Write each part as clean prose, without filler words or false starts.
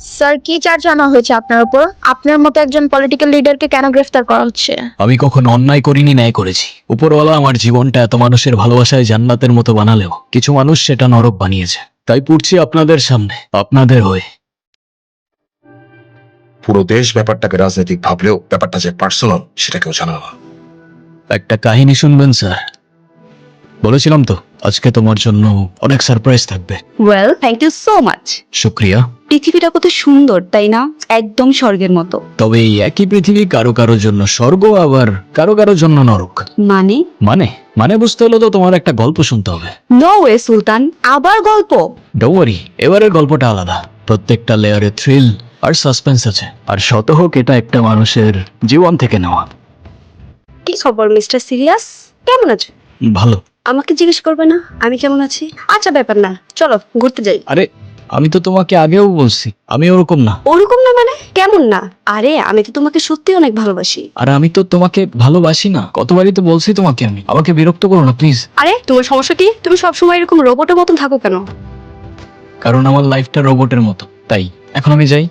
Sir, কি charge আনা হয়েছে আপনার উপর? আপনার মতো একজন পলিটিক্যাল লিডারকে কেন গ্রেফতার করা হচ্ছে? আমি কখনো অন্যায় করিনি, ন্যায় করেছি। উপরওয়ালা আমার জীবনটা এত মানুষের ভালোবাসায় জান্নাতের মতো বানালেও কিছু মানুষ সেটা নরক বানিয়েছে। তাই পড়ছি আপনাদের সামনে, আপনাদের হয়ে। পুরো দেশ ব্যাপারটাকে রাজনৈতিক ভাবলেও ব্যাপারটা যে পার্সোনাল সেটা কেউ জানে না। একটা কাহিনী শুনবেন স্যার? বলেছিলাম তো আজকে তোমার জন্য অনেক সারপ্রাইজ থাকবে। Well, thank you so much. শুক্রিয়া। পৃথিবীটা কত সুন্দর তাই না? একদম স্বর্গের মতো। তবে এই একই পৃথিবী কারো কারো জন্য স্বর্গ, আবার কারো কারো জন্য নরক। মানে? মানে মানে বুঝতে হলো তো তোমার একটা গল্প শুনতে হবে। নো ওয়ে সুলতান, আবার গল্প? ডোন্ট ওয়ারি, এবারের গল্পটা আলাদা। প্রত্যেকটা লেয়ারে থ্রিল আর সাসপেন্স আছে, আর শত হোক এটা একটা মানুষের জীবন থেকে নেওয়া। কি খবর মিস্টার সিরিয়াস? কেমন আছো? ভালো। আমাকে জিজ্ঞেস করবে না আমি কেমন আছি? আচ্ছা, ব্যাপার না, চলো ঘুরতে যাই। আরে আমি তো তোমাকে আগেও বলছি আমি ওরকম না। ওরকম না মানে? কেমন না? আরে আমি তো তোমাকে সত্যি অনেক ভালোবাসি। আর আমি তো তোমাকে ভালোবাসি না, কতবারই তো বলছি তোমাকে। আমি আমাকে বিরক্ত করো না প্লিজ। আরে তোমার সমস্যা কি? তুমি সবসময় এরকম রোবটের মতন থাকো কেন? কারণ আমার লাইফটা রোবটের মতো, তাই এখন আমি যাই।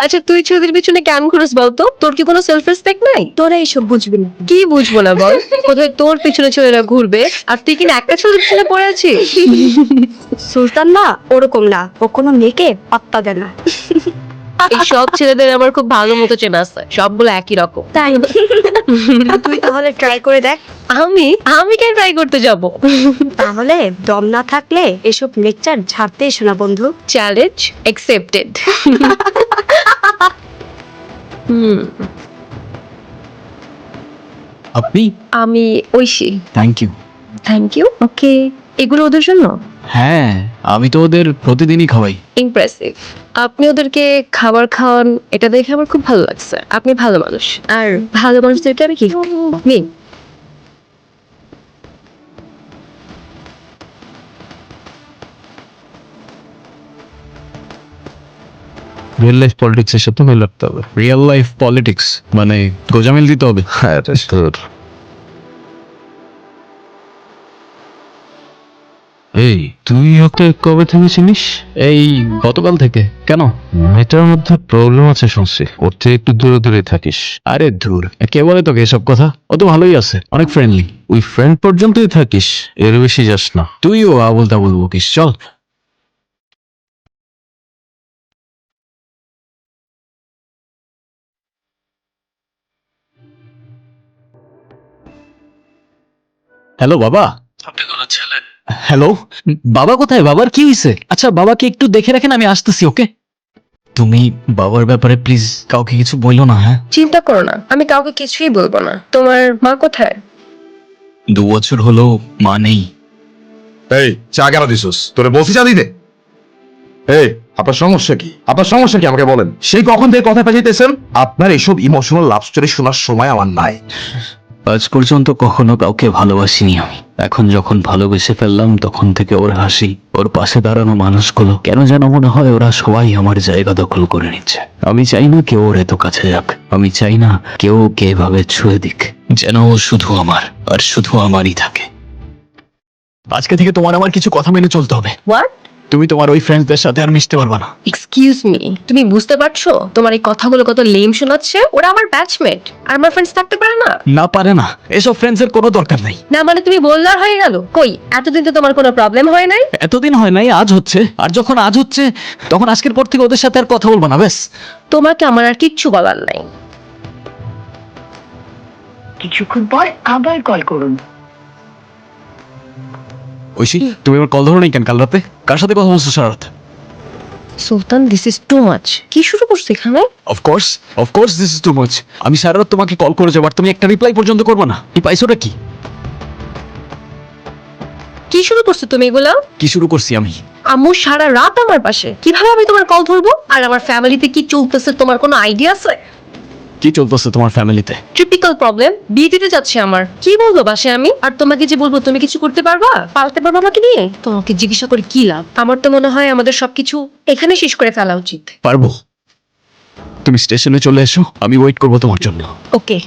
আচ্ছা, তুই ছেলেদের পিছনে কেন ঘুরস বলতো? তোর কি কোনো সেলফ রেসপেক্ট নাই? তোরা এইসব বুঝবি না। কি বুঝবো না বল? কোথায় তোর পিছনে ছেলেরা ঘুরবে আর তুই কিনা একটা ছেলের পিছনে পড়ে আছিস? সুলতান না ওরকম না, ও কোনো মেয়েকে পাত্তা দেয় না। এই সব ছেলেদের আমার খুব ভালো মতো চেনা আছে, সবগুলো একই রকম। তাই তুই তাহলে ট্রাই করে দেখ। আমি আমি কেন ট্রাই করতে যাব? তাহলে দম না থাকলে এসব লেকচার ঝাড়তে এসো না বন্ধু। Challenge accepted. আপনি? আমি Oishi. Thank you. Thank you. Okay, এগুলো ওদের জন্য। হ্যাঁ, আমি তো ওদের প্রতিদিনই খাওয়াই। ইমপ্রেসিভ। আপনি ওদেরকে খাবার খাওয়ান, এটা দেখে আমার খুব ভালো লাগছে। আপনি ভালো মানুষ, আর ভালো মানুষদেরকে আমি কি নিন। রিয়েল লাইফ পলিটিক্স এর সাথে মিল রাখতে হবে। রিয়েল লাইফ পলিটিক্স মানে গোজামিল দিতে হবে। হ্যাঁ তোর এই তুই ওকে কবে থেকে চিনিস? এই গতকাল থেকে। কেন? মেয়েটার মধ্যে প্রবলেম আছে শুনছি, ওর থেকে একটু দূরে দূরে থাকিস। আরে ধুর, কে বলে তোকে এসব কথা? ও তো ভালোই আছে, অনেক ফ্রেন্ডলি। ওই ফ্রেন্ড পর্যন্তই থাকিস, এর বেশি যাস না। তুইও আবুল তাবুল বকিস, চল। হ্যালো বাবা। হ্যালো বাবা, কোথায়? বাবার কি হয়েছে? আচ্ছা বাবাকে একটু দেখে রাখেন, আমি আসতেছি। ওকে, তুমি বাবার ব্যাপারে প্লিজ কাউকে কিছু বললো না, হ্যাঁ? চিন্তা করো না, আমি কাউকে কিছুই বলবো না। তোমার মা কোথায়? 2 বছর হলো মা নেই। এই চা কেন দিছিস? তোরে বলছি চা দিতে। এই আপনার সমস্যা কি? আপনার সমস্যা কি আমাকে বলেন। সেই কখন থেকে কথা পাঠিয়েছেন? আপনার এসব ইমোশনাল লাভ স্টোরি শোনার সময় আমার নাই। আজ পর্যন্ত কখনো কাউকে ভালোবাসিনি আমি। এখন যখন ভালোবেসে ফেললাম তখন থেকে ওর হাসি, ওর পাশে দাঁড়ানো মানুষগুলো কেন যেন মনে হয় ওরা সবাই আমার জায়গা দখল করে নিচ্ছে। আমি চাই না কেউ ওর এত কাছে যাক, আমি চাই না কেউ ওকে এভাবে ছুঁয়ে দিক। যেন ও শুধু আমার আর শুধু আমারই থাকে। আজকে থেকে তোমার আমার কিছু কথা মেনে চলতে হবে। হোয়াট? তুমি তোমার ওই ফ্রেন্ডসদের সাথে আর মিশতে পারবা না। এক্সকিউজ মি, তুমি বুঝতে পারছো তোমার এই কথাগুলো কত লেম শোনাচ্ছে? ওরা আমার ব্যাচমেট, আর আমার ফ্রেন্ডস থাকতে পারে না? না পারে না, এসব ফ্রেন্ডসের কোনো দরকার নাই। না মানে তুমি বললে আর হয়ে গেল? কই, এতদিন তো তোমার কোনো প্রবলেম হয় নাই। এতদিন হয় নাই, আজ হচ্ছে। আর যখন আজ হচ্ছে তখন আজকের পর থেকে ওদের সাথে আর কথা বলবা না, ব্যাস। তোমাকে আমার আর কিচ্ছু বলার নাই। কিছুক্ষণ পর আবার কল করুন। ঐশী, তুমি আমার কল ধরো নাই কেন কাল রাতে? কার সাথে কথা বলছো সারা রাত? সুলতান, দিস ইজ টু মাচ। কি শুরু করছো এখানে? Of course this is too much. আমি সারা রাত তোমাকে কল করে যাবো আর তুমি একটা রিপ্লাই পর্যন্ত করবে না। এই পাইছোটা কি? কি শুরু করছো তুমি এগুলা? কি শুরু করছি আমি? আম্মু সারা রাত আমার পাশে, কিভাবে আমি তোমার কল ধরবো? আর আমার ফ্যামিলিতে কি চলতেছে তোমার কোনো আইডিয়া আছে? কি চলতেছে তোমার ফ্যামিলিতে? টিপিক্যাল প্রবলেম, বিয়ে দিতে যাচ্ছে আমার। কি বলবো বাসে আমি? আর তোমাকে যে বলবো তুমি কিছু করতে পারবা, পালতে পারবা আমাকে নিয়ে? তোমাকে জিজ্ঞাসা করে কি লাভ? আমার তো মনে হয় আমাদের সবকিছু এখানে শেষ করে ফেলা উচিত। পারবো। তুমি স্টেশনে চলে এসো, আমি ওয়েট করবো তোমার জন্য। ওকে।